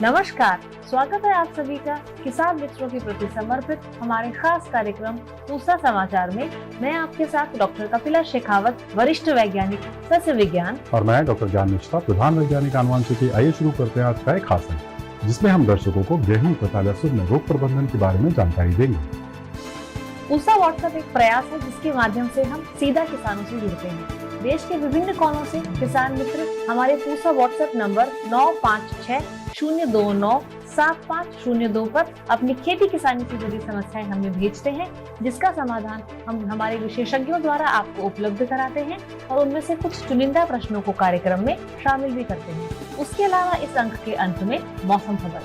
नमस्कार, स्वागत है आप सभी का किसान मित्रों के प्रति समर्पित हमारे खास कार्यक्रम पूसा समाचार में। मैं आपके साथ डॉक्टर कपिला शेखावत, वरिष्ठ वैज्ञानिक सस्य विज्ञान, और मैं डॉक्टर ज्ञान मिश्रा, प्रधान वैज्ञानिक आनुवंशिकी। आइए शुरू करते हैं आज का एक खास अंक, जिसमें हम दर्शकों को गेहूं तथा लहसुन में रोग प्रबंधन के बारे में जानकारी देंगे। पूसा व्हाट्सएप एक प्रयास है जिसके माध्यम से हम सीधा किसानों से जुड़ते हैं। देश के विभिन्न कोनों से किसान मित्र हमारे पूसा व्हाट्सएप नंबर 9560297502 पर अपनी खेती किसानी से जुड़ी समस्याएं हमें भेजते हैं, जिसका समाधान हम हमारे विशेषज्ञों द्वारा आपको उपलब्ध कराते हैं और उनमें से कुछ चुनिंदा प्रश्नों को कार्यक्रम में शामिल भी करते हैं। उसके अलावा इस अंक के अंत में मौसम खबर।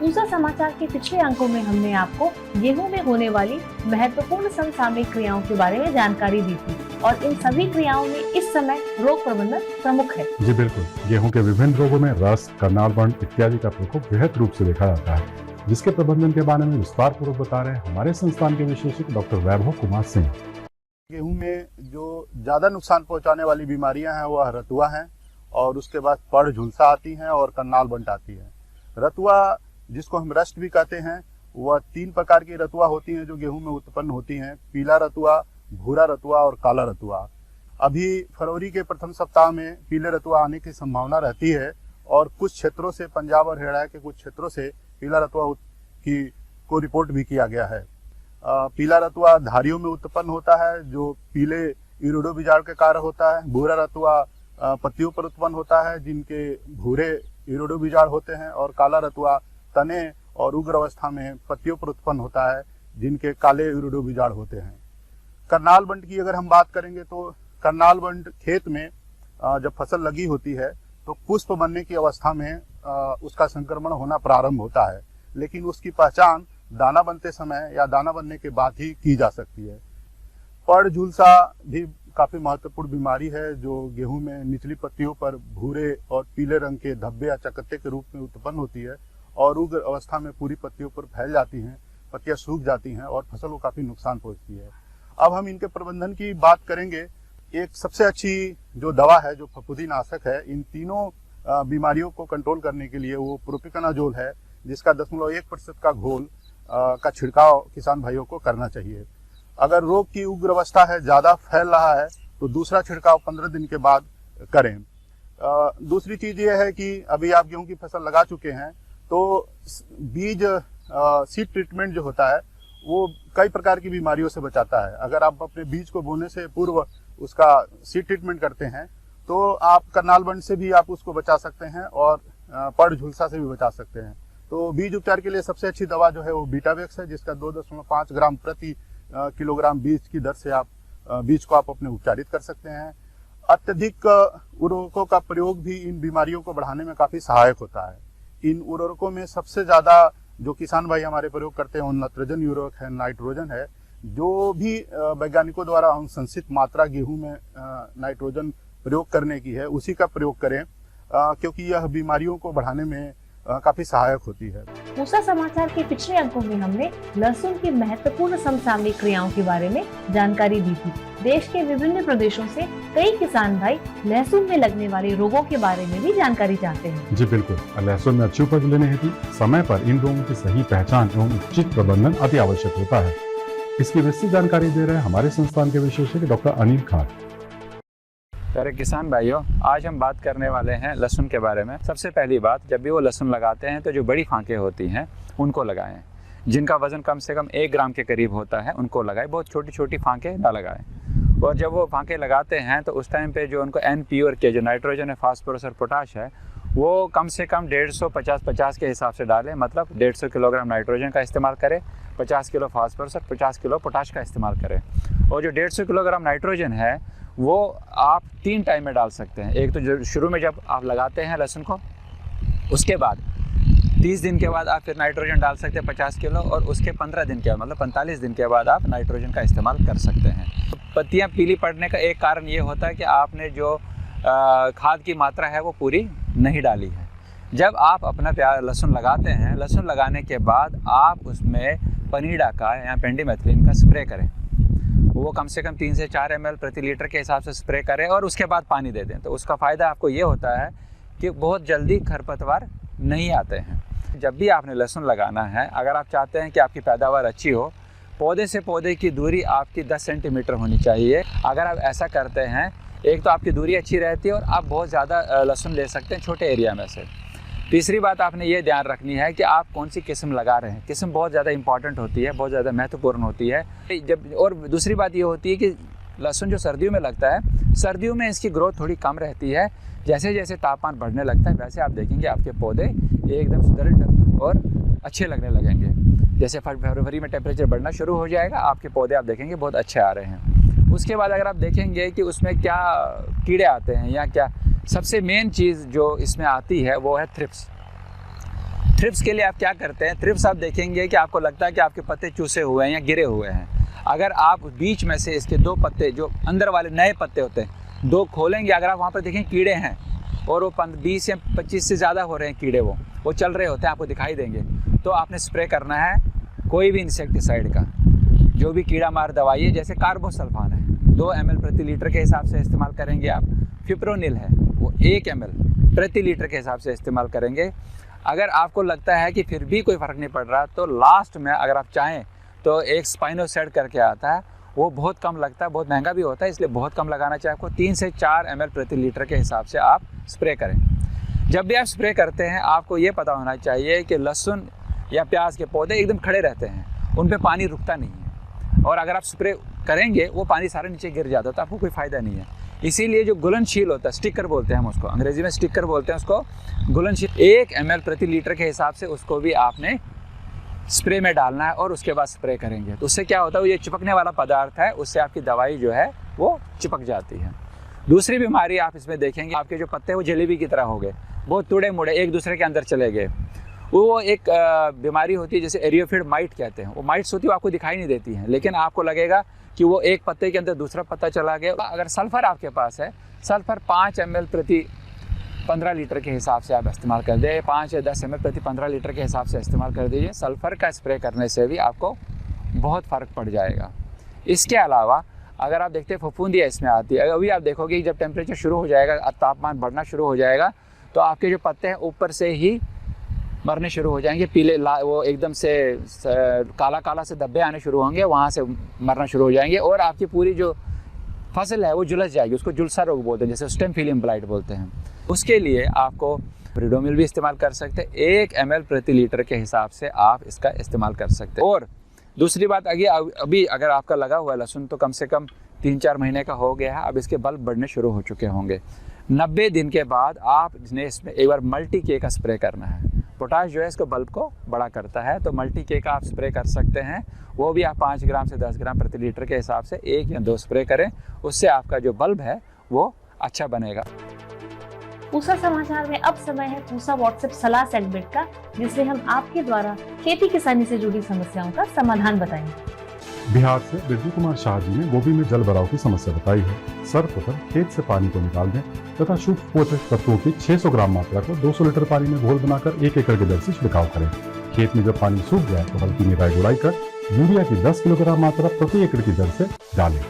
पूसा समाचार के पिछले अंकों में हमने आपको गेहूं में होने वाली महत्वपूर्ण समसामयिक क्रियाओं के बारे में जानकारी दी थी और इन सभी क्रियाओं में इस समय रोग प्रबंधन प्रमुख है। जी बिल्कुल, गेहूं के विभिन्न रोगों में रस, करनाल बंट इत्यादि का प्रकोप वृहद रूप से देखा जाता है, जिसके प्रबंधन के बारे में विस्तार पूर्वक बता रहे हैं हमारे संस्थान के विशेषज्ञ डॉक्टर वैभव कुमार सिंह। गेहूं में जो ज्यादा नुकसान पहुंचाने वाली बीमारियां हैं वह रतुआ हैं, और उसके बाद पड़ झुलसा आती हैं और करनाल बंट आती है। रतुआ, जिसको हम रस्ट भी कहते हैं, वह 3 प्रकार की रतुआ होती हैं जो गेहूं में उत्पन्न होती हैं: पीला रतुआ, भूरा रतुआ और काला रतुआ। अभी फरवरी के प्रथम सप्ताह में पीले रतुआ आने की संभावना रहती है और कुछ क्षेत्रों से, पंजाब और हरियाणा के कुछ क्षेत्रों से पीला रतुआ को रिपोर्ट भी किया गया है। पीला रतुआ धारियों में उत्पन्न होता है जो पीले इरोडो बीजाणु के कारण होता है। भूरा रतुआ पत्तियों पर उत्पन्न होता है जिनके भूरे इरोडो बीजाणु होते हैं, और काला रतुआ तने और उग्र अवस्था में पत्तियों पर उत्पन्न होता है जिनके काले इरोडो बीजाणु होते हैं। करनाल बंट की अगर हम बात करेंगे तो करनाल बंट खेत में जब फसल लगी होती है तो पुष्प बनने की अवस्था में उसका संक्रमण होना प्रारंभ होता है, लेकिन उसकी पहचान दाना बनते समय या दाना बनने के बाद ही की जा सकती है। पड़ झुलसा भी काफी महत्वपूर्ण बीमारी है जो गेहूं में निचली पत्तियों पर भूरे और पीले रंग के धब्बे या चकत्ते के रूप में उत्पन्न होती है और उग्र अवस्था में पूरी पत्तियों पर फैल जाती हैं, पत्तियां सूख जाती हैं और फसल को काफी नुकसान पहुंचती है। अब हम इनके प्रबंधन की बात करेंगे। एक सबसे अच्छी जो दवा है, जो फफूंदीनाशक है, इन तीनों बीमारियों को कंट्रोल करने के लिए वो प्रोपिकोनाजोल है, जिसका 0.1% का घोल का छिड़काव किसान भाइयों को करना चाहिए। अगर रोग की उग्र अवस्था है, ज्यादा फैल रहा है, तो दूसरा छिड़काव 15 दिन के बाद करें। दूसरी चीज ये है कि अभी आप गेहूं की फसल लगा चुके हैं तो बीज सीड ट्रीटमेंट जो होता है वो कई प्रकार की बीमारियों से बचाता है। अगर आप अपने बीज को बोने से पूर्व उसका सीड ट्रीटमेंट करते हैं तो आप करनाल बंट से भी आप उसको बचा सकते हैं और पड़ झुलसा से भी बचा सकते हैं। तो बीज उपचार के लिए सबसे अच्छी दवा जो है वो बीटावेक्स है, जिसका 2.5 ग्राम प्रति किलोग्राम बीज की दर से आप बीज को आप अपने उपचारित कर सकते हैं। अत्यधिक उर्वरकों का प्रयोग भी इन बीमारियों को बढ़ाने में काफी सहायक होता है। इन उर्वरकों में सबसे ज्यादा जो किसान भाई हमारे प्रयोग करते हैं वो नाइट्रोजन उर्वरक है, नाइट्रोजन है। जो भी वैज्ञानिकों द्वारा अनुशंसित मात्रा गेहूं में नाइट्रोजन प्रयोग करने की है उसी का प्रयोग करें, क्योंकि यह बीमारियों को बढ़ाने में काफी सहायक होती है। पूसा समाचार के पिछले अंकों में हमने लहसुन की महत्वपूर्ण समसामयिक क्रियाओं के बारे में जानकारी दी थी। देश के विभिन्न प्रदेशों से कई किसान भाई लहसुन में लगने वाले रोगों के बारे में भी जानकारी चाहते हैं। जी बिल्कुल, लहसुन में अच्छी उपज लेने हेतु समय पर इन रोगों की सही पहचान एवं उचित प्रबंधन अति आवश्यक होता है। इसकी विस्तृत जानकारी दे रहे हैं हमारे संस्थान के विशेषज्ञ डॉक्टर अनिल खान। प्यारे किसान भाइयों, आज हम बात करने वाले हैं लहसुन के बारे में। सबसे पहली बात, जब भी वो लहसुन लगाते हैं तो जो बड़ी फांकें होती हैं उनको लगाएं। जिनका वजन कम से कम 1 ग्राम के करीब होता है उनको लगाएं। बहुत छोटी छोटी फांकें ना लगाएं। और जब वो फांकें लगाते हैं तो उस टाइम पे जो उनको NP और K, जो नाइट्रोजन है, फास्फोरस और पोटाश है, वो कम से कम 150-50 के हिसाब से डालें। मतलब 150 किलोग्राम नाइट्रोजन का इस्तेमाल करें, 50 किलो फास्फोरस और 50 किलो पोटाश का इस्तेमाल करें। और जो 150 किलोग्राम नाइट्रोजन है वो आप 3 टाइम में डाल सकते हैं। एक तो जो शुरू में जब आप लगाते हैं लहसुन को, उसके बाद 30 दिन के बाद आप फिर नाइट्रोजन डाल सकते हैं 50 किलो, और उसके 15 दिन के बाद, मतलब 45 दिन के बाद आप नाइट्रोजन का इस्तेमाल कर सकते हैं। पत्तियां पीली पड़ने का एक कारण ये होता है कि आपने जो खाद की मात्रा है वो पूरी नहीं डाली है। जब आप अपना लहसुन लगाते हैं, लहसुन लगाने के बाद आप उसमें पनीडा का या पेंडिमेथिलिन का स्प्रे करें। वो कम से कम 3 से 4 ml प्रति लीटर के हिसाब से स्प्रे करें और उसके बाद पानी दे दें। तो उसका फ़ायदा आपको ये होता है कि बहुत जल्दी खरपतवार नहीं आते हैं। जब भी आपने लहसुन लगाना है, अगर आप चाहते हैं कि आपकी पैदावार अच्छी हो, पौधे से पौधे की दूरी आपकी 10 सेंटीमीटर होनी चाहिए। अगर आप ऐसा करते हैं, एक तो आपकी दूरी अच्छी रहती है और आप बहुत ज़्यादा लहसुन ले सकते हैं छोटे एरिया में से। तीसरी बात आपने ये ध्यान रखनी है कि आप कौन सी किस्म लगा रहे हैं। किस्म बहुत ज़्यादा इंपॉर्टेंट होती है, बहुत ज़्यादा महत्वपूर्ण होती है। और दूसरी बात ये होती है कि लहसुन जो सर्दियों में लगता है, सर्दियों में इसकी ग्रोथ थोड़ी कम रहती है। जैसे जैसे तापमान बढ़ने लगता है, वैसे आप देखेंगे आपके पौधे एकदम सुदृढ़ और अच्छे लगने लगेंगे। जैसे फरवरी में टेम्परेचर बढ़ना शुरू हो जाएगा, आपके पौधे आप देखेंगे बहुत अच्छे आ रहे हैं। उसके बाद अगर आप देखेंगे कि उसमें क्या कीड़े आते हैं या क्या, सबसे मेन चीज़ जो इसमें आती है वो है थ्रिप्स। थ्रिप्स के लिए आप क्या करते हैं, थ्रिप्स आप देखेंगे कि आपको लगता है कि आपके पत्ते चूसे हुए हैं या गिरे हुए हैं। अगर आप बीच में से इसके 2 पत्ते, जो अंदर वाले नए पत्ते होते हैं, 2 खोलेंगे, अगर आप वहाँ पर देखें कीड़े हैं और वो 20 या 25 से ज़्यादा हो रहे हैं कीड़े, वो चल रहे होते हैं, आपको दिखाई देंगे, तो आपने स्प्रे करना है कोई भी इंसेक्टिसाइड का, जो भी कीड़ा मार दवाई है। जैसे कार्बोसल्फान है, 2 ml प्रति लीटर के हिसाब से इस्तेमाल करेंगे आप। फिप्रोनिल है, वो 1 ml प्रति लीटर के हिसाब से इस्तेमाल करेंगे। अगर आपको लगता है कि फिर भी कोई फ़र्क नहीं पड़ रहा, तो लास्ट में अगर आप चाहें तो एक स्पाइनोसाइड करके आता है, वो बहुत कम लगता है, बहुत महंगा भी होता है, इसलिए बहुत कम लगाना चाहिए आपको। 3 से 4 ml प्रति लीटर के हिसाब से आप स्प्रे करें। जब भी आप स्प्रे करते हैं, आपको ये पता होना चाहिए कि लहसुन या प्याज के पौधे एकदम खड़े रहते हैं, उन पे पानी रुकता नहीं है। और अगर आप स्प्रे करेंगे, वो पानी सारे नीचे गिर जाता है, तो आपको कोई फ़ायदा नहीं है। इसीलिए जो घुलनशील होता है, स्टिकर बोलते हैं हम उसको, अंग्रेजी में स्टिकर बोलते हैं उसको, घुलनशील 1 ml प्रति लीटर के हिसाब से उसको भी आपने स्प्रे में डालना है और उसके बाद स्प्रे करेंगे। तो उससे क्या होता है, वो ये चिपकने वाला पदार्थ है, उससे आपकी दवाई जो है वो चिपक जाती है। दूसरी बीमारी आप इसमें देखेंगे, आपके जो पत्ते वो जलेबी की तरह हो गए, बहुत टुड़े मुड़े एक दूसरे के अंदर चले गए। वो एक बीमारी होती है जिसे एरियोफिड माइट कहते हैं। वो माइट्स होती है, वो आपको दिखाई नहीं देती हैं, लेकिन आपको लगेगा कि वो एक पत्ते के अंदर दूसरा पत्ता चला गया। अगर सल्फ़र आपके पास है, सल्फ़र 5 ml प्रति 15 लीटर के हिसाब से आप इस्तेमाल कर दे, 5 या 10 ml प्रति 15 लीटर के हिसाब से इस्तेमाल कर दीजिए। सल्फ़र का स्प्रे करने से भी आपको बहुत फ़र्क पड़ जाएगा। इसके अलावा अगर आप देखते हैं फफूंदियाँ इसमें आती है। अभी आप देखोगे जब टेम्परेचर शुरू हो जाएगा, तापमान बढ़ना शुरू हो जाएगा, तो आपके जो पत्ते हैं ऊपर से ही मरने शुरू हो जाएंगे, पीले वो एकदम से काला काला से धब्बे आने शुरू होंगे, वहाँ से मरना शुरू हो जाएंगे और आपकी पूरी जो फसल है वो झुलस जाएगी। उसको झुलसा रोग बोलते हैं, जैसे स्टेम फिलियम ब्लाइट बोलते हैं। उसके लिए आपको प्रीडोमिल भी इस्तेमाल कर सकते हैं, 1 ml प्रति लीटर के हिसाब से आप इसका इस्तेमाल कर सकते हैं। और दूसरी बात, अभी अगर आपका लगा हुआ है लहसुन तो कम से कम 3-4 महीने का हो गया है, अब इसके बल्ब बढ़ने शुरू हो चुके होंगे। 90 दिन के बाद आपने इसमें एक बार मल्टी के का स्प्रे करना है। पोटाश जो है इसको बल्ब को बड़ा करता है, तो मल्टी के का आप स्प्रे कर सकते हैं। वो भी आप 5 ग्राम से 10 ग्राम प्रति लीटर के हिसाब से 1 या 2 स्प्रे करें, उससे आपका जो बल्ब है वो अच्छा बनेगा। पूसा समाचार में अब समय है पूसा व्हाट्सएप सलाह सेगमेंट का, जिसमें हम आपके द्वारा खेती किसानी से जुड़ी समस्याओं का समाधान बताएंगे। बिहार से बिरजू कुमार शाह जी ने गोभी में जल भराव की समस्या बताई है। सर्वप्रथम खेत से पानी को निकाल दें तथा सूक्ष्म पोषक तत्वों की 600 ग्राम मात्रा को 200 लीटर पानी में घोल बनाकर 1 एकड़ की दर से छिड़काव करें। खेत में जब पानी सूख जाए तो हल्की निराई गुड़ाई कर यूरिया की 10 किलोग्राम मात्रा प्रति एकड़ की दर से डालें।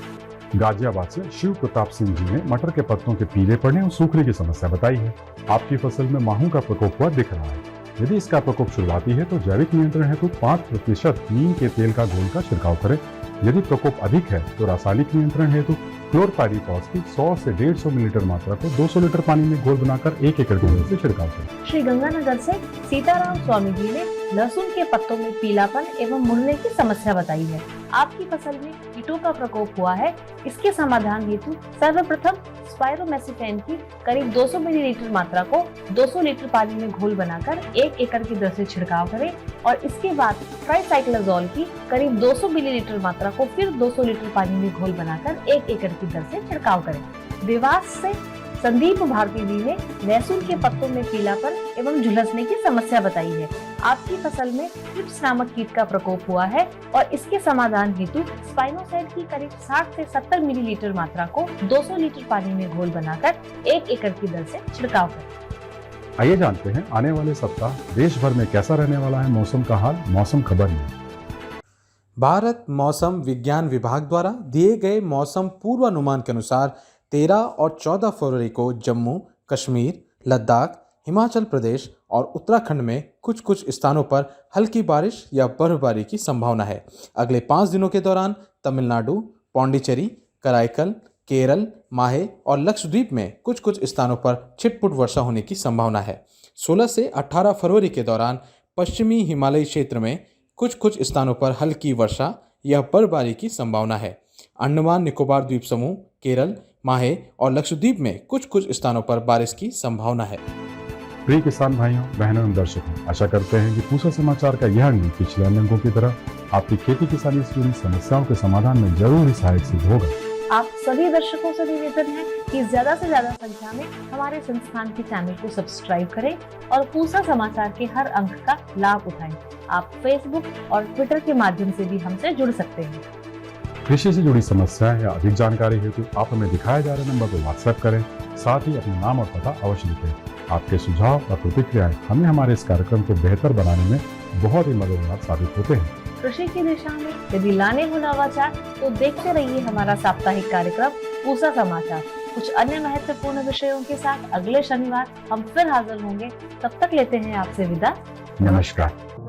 गाजियाबाद से शिव प्रताप सिंह जी ने मटर के पत्तों के पीले पड़ने और सूखने की समस्या बताई है। आपकी फसल में माहू का प्रकोप हुआ दिख रहा है। यदि इसका प्रकोप शुरुआती है तो जैविक नियंत्रण हेतु 5% नीम के तेल का घोल का छिड़काव करें। यदि प्रकोप अधिक है तो रासायनिक नियंत्रण हेतु क्लोरपाइरीफॉस की 100 से 150 मिलीलीटर मात्रा को 200 लीटर पानी में घोल बनाकर 1 एकड़ की दर से छिड़काव करें। श्री गंगानगर से सीताराम स्वामी जी ने लहसुन के पत्तों में पीलापन एवं मुड़ने की समस्या बताई है। आपकी फसल में कीटों का प्रकोप हुआ है। इसके समाधान हेतु सर्वप्रथम स्पाइरोमेसिफेन की करीब 200 मिलीलीटर मात्रा को 200 लीटर पानी में घोल बनाकर 1 एकड़ की दर से छिड़काव करें और इसके बाद ट्राइसाइक्लोजोल की करीब 200 मिलीलीटर मात्रा को फिर 200 लीटर पानी में घोल बनाकर 1 एकड़ की दर से छिड़काव करें। देवास से संदीप भारती जी ने लहसुन के पत्तों में पीलापन एवं झुलसने की समस्या बताई है। आपकी फसल में थ्रिप्स नामक कीट का प्रकोप हुआ है और इसके समाधान हेतु स्पाइनोसाइड की करीब 60 से 70 मिलीलीटर मात्रा को 200 लीटर पानी में घोल बनाकर 1 एकड़ की दर से छिड़काव करें। आइए जानते हैं आने वाले सप्ताह देश भर में कैसा रहने वाला है मौसम का हाल मौसम खबर में। भारत मौसम विज्ञान विभाग द्वारा दिए गए मौसम पूर्वानुमान के अनुसार 13 और 14 फरवरी को जम्मू, कश्मीर, लद्दाख, हिमाचल प्रदेश और उत्तराखंड में कुछ कुछ स्थानों पर हल्की बारिश या बर्फबारी की संभावना है। अगले 5 दिनों के दौरान तमिलनाडु, पौंडीचेरी, कराईकल, केरल, माहे और लक्षद्वीप में कुछ कुछ स्थानों पर छिटपुट वर्षा होने की संभावना है। 16 से 18 फरवरी के दौरान पश्चिमी हिमालयी क्षेत्र में कुछ कुछ स्थानों पर हल्की वर्षा या बर्फबारी की संभावना है। अंडमान निकोबार द्वीप समूह, केरल, माहे और लक्षद्वीप में कुछ कुछ स्थानों पर बारिश की संभावना है। प्रिय किसान भाइयों, बहनों एवं दर्शकों, आशा करते हैं कि पूसा समाचार का यह अंग पिछले अन्य अंगों की तरह आपकी खेती किसानी से जुड़ी समस्याओं के समाधान में जरूर ही सहायक सिद्ध होगा। आप सभी दर्शकों से निवेदन है कि ज्यादा से ज्यादा संख्या में हमारे संस्थान के चैनल को सब्सक्राइब करें और पूसा समाचार के हर अंक का लाभ उठाएं। आप फेसबुक और ट्विटर के माध्यम से भी हमसे जुड़ सकते हैं। कृषि से जुड़ी समस्याएं या अधिक जानकारी हेतु आप हमें दिखाए जा रहे नंबर पर व्हाट्सएप करें। साथ ही अपना नाम और पता अवश्य लिखें। आपके सुझाव और प्रतिक्रियाएं हमें हमारे इस कार्यक्रम को बेहतर बनाने में बहुत ही मददगार साबित होते हैं। कृषि की दिशा में यदि लाने हो नवाचार तो देखते रहिए हमारा साप्ताहिक कार्यक्रम पूसा समाचार। कुछ अन्य महत्वपूर्ण विषयों के साथ अगले शनिवार हम फिर हाजिर होंगे। तब तक लेते हैं आपसे विदा। नमस्कार।